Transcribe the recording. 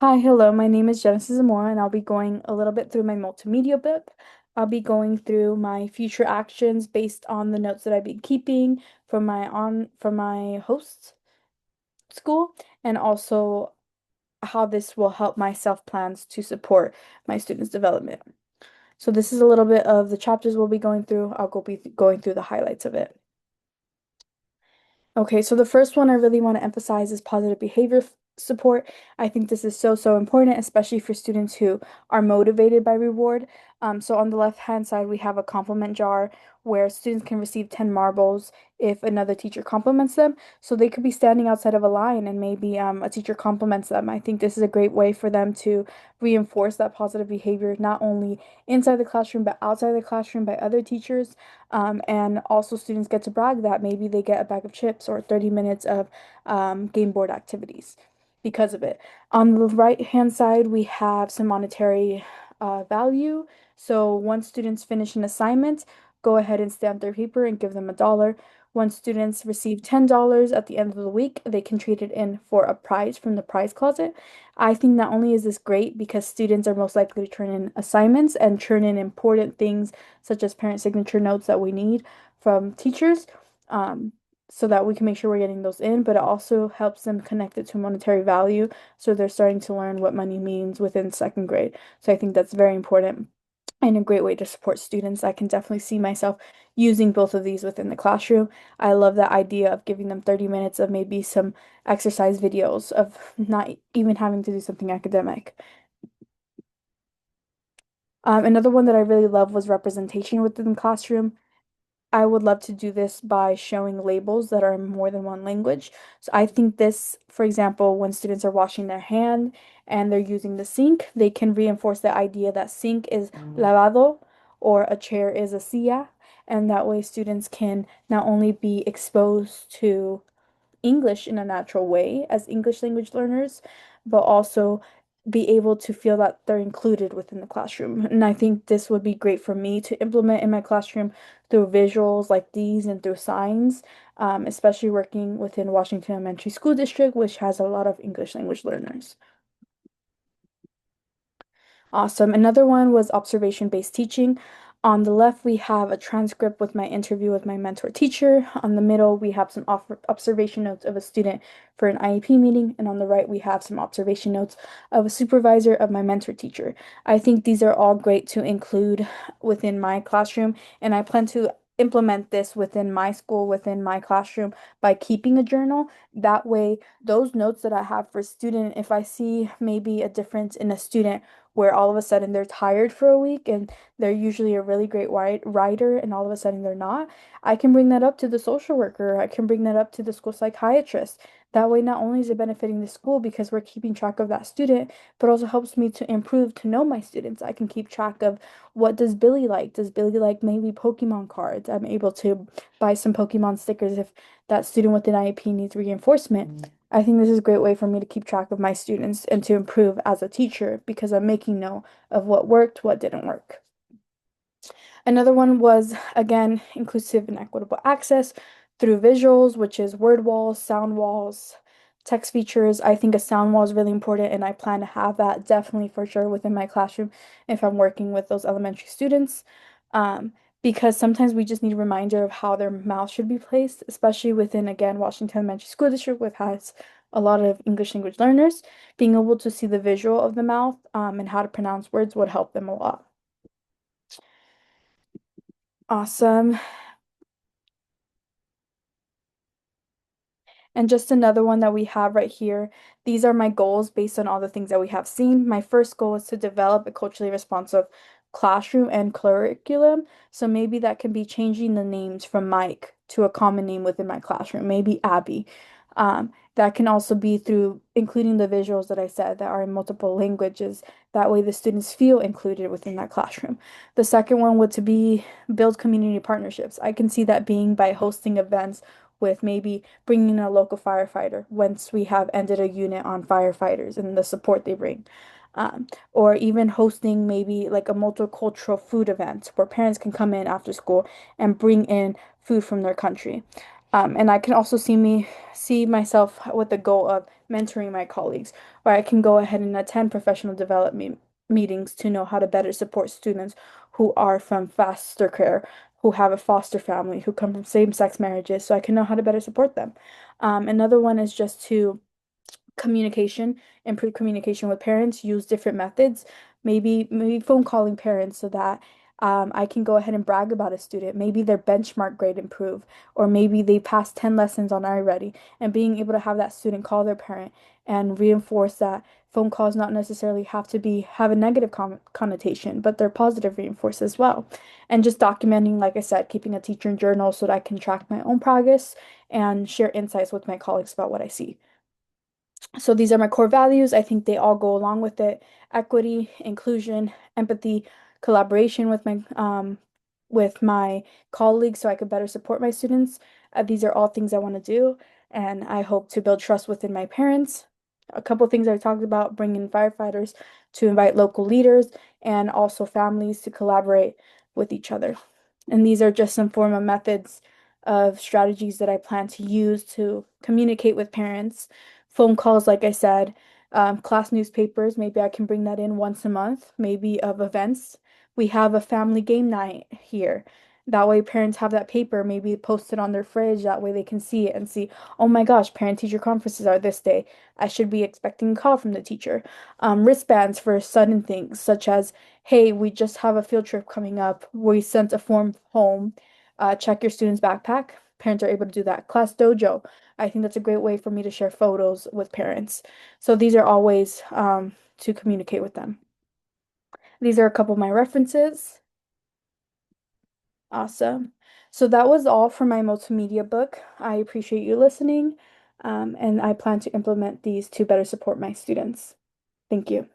Hi, hello. My name is Genesis Zamora, and I'll be going a little bit through my multimedia book. I'll be going through my future actions based on the notes that I've been keeping from my host school, and also how this will help my self plans to support my students' development. So this is a little bit of the chapters we'll be going through. Going through the highlights of it. Okay, so the first one I really want to emphasize is positive behavior support. I think this is so important, especially for students who are motivated by reward. So on the left-hand side, we have a compliment jar where students can receive 10 marbles if another teacher compliments them. So they could be standing outside of a line and maybe a teacher compliments them. I think this is a great way for them to reinforce that positive behavior, not only inside the classroom, but outside the classroom by other teachers. And also students get to brag that maybe they get a bag of chips or 30 minutes of game board activities because of it. On the right-hand side, we have some monetary value. So once students finish an assignment, go ahead and stamp their paper and give them $1. Once students receive $10 at the end of the week, they can trade it in for a prize from the prize closet. I think not only is this great because students are most likely to turn in assignments and turn in important things such as parent signature notes that we need from teachers, um, so that we can make sure we're getting those in, but it also helps them connect it to monetary value. So they're starting to learn what money means within second grade. So I think that's very important and a great way to support students. I can definitely see myself using both of these within the classroom. I love that idea of giving them 30 minutes of maybe some exercise videos of not even having to do something academic. Another one that I really love was representation within the classroom. I would love to do this by showing labels that are in more than one language. So I think this, for example, when students are washing their hand and they're using the sink, they can reinforce the idea that sink is lavado or a chair is a silla. And that way students can not only be exposed to English in a natural way as English language learners, but also be able to feel that they're included within the classroom. And I think this would be great for me to implement in my classroom through visuals like these and through signs, especially working within Washington Elementary School District, which has a lot of English language learners. Awesome. Another one was observation-based teaching. On the left, we have a transcript with my interview with my mentor teacher. On the middle, we have some observation notes of a student for an IEP meeting. And on the right, we have some observation notes of a supervisor of my mentor teacher. I think these are all great to include within my classroom, and I plan to implement this within my school, within my classroom by keeping a journal. That way, those notes that I have for student, if I see maybe a difference in a student, where all of a sudden they're tired for a week and they're usually a really great writer and all of a sudden they're not, I can bring that up to the social worker. I can bring that up to the school psychiatrist. That way, not only is it benefiting the school because we're keeping track of that student, but also helps me to improve to know my students. I can keep track of what does Billy like? Does Billy like maybe Pokemon cards? I'm able to buy some Pokemon stickers if that student with an IEP needs reinforcement. I think this is a great way for me to keep track of my students and to improve as a teacher because I'm making note of what worked, what didn't work. Another one was, again, inclusive and equitable access through visuals, which is word walls, sound walls, text features. I think a sound wall is really important, and I plan to have that definitely for sure within my classroom if I'm working with those elementary students. Um, because sometimes we just need a reminder of how their mouth should be placed, especially within, again, Washington Elementary School District, which has a lot of English language learners. Being able to see the visual of the mouth, and how to pronounce words would help them a lot. Awesome. And just another one that we have right here. These are my goals based on all the things that we have seen. My first goal is to develop a culturally responsive classroom and curriculum. So maybe that can be changing the names from Mike to a common name within my classroom, maybe Abby. That can also be through including the visuals that I said that are in multiple languages. That way the students feel included within that classroom. The second one would to be build community partnerships. I can see that being by hosting events with maybe bringing in a local firefighter once we have ended a unit on firefighters and the support they bring. Or even hosting maybe like a multicultural food event where parents can come in after school and bring in food from their country. And I can also see myself with the goal of mentoring my colleagues, where I can go ahead and attend professional development meetings to know how to better support students who are from foster care, who have a foster family, who come from same-sex marriages, so I can know how to better support them. Another one is just to communication, improve communication with parents, use different methods, maybe phone calling parents so that I can go ahead and brag about a student. Maybe their benchmark grade improve, or maybe they passed 10 lessons on iReady, and being able to have that student call their parent and reinforce that phone calls not necessarily have a negative connotation, but they're positive reinforce as well. And just documenting, like I said, keeping a teacher journal so that I can track my own progress and share insights with my colleagues about what I see. So these are my core values. I think they all go along with it. Equity, inclusion, empathy, collaboration with my colleagues so I could better support my students. These are all things I want to do, and I hope to build trust within my parents. A couple things I talked about, bringing firefighters to invite local leaders and also families to collaborate with each other. And these are just some form of methods of strategies that I plan to use to communicate with parents. Phone calls, like I said, class newspapers, maybe I can bring that in once a month, maybe of events. We have a family game night here. That way, parents have that paper maybe posted on their fridge. That way, they can see it and see, oh my gosh, parent-teacher conferences are this day. I should be expecting a call from the teacher. Wristbands for sudden things, such as, hey, we just have a field trip coming up. We sent a form home. Check your student's backpack. Parents are able to do that. Class dojo. I think that's a great way for me to share photos with parents. So these are all ways to communicate with them. These are a couple of my references. Awesome. So that was all for my multimedia book. I appreciate you listening, and I plan to implement these to better support my students. Thank you.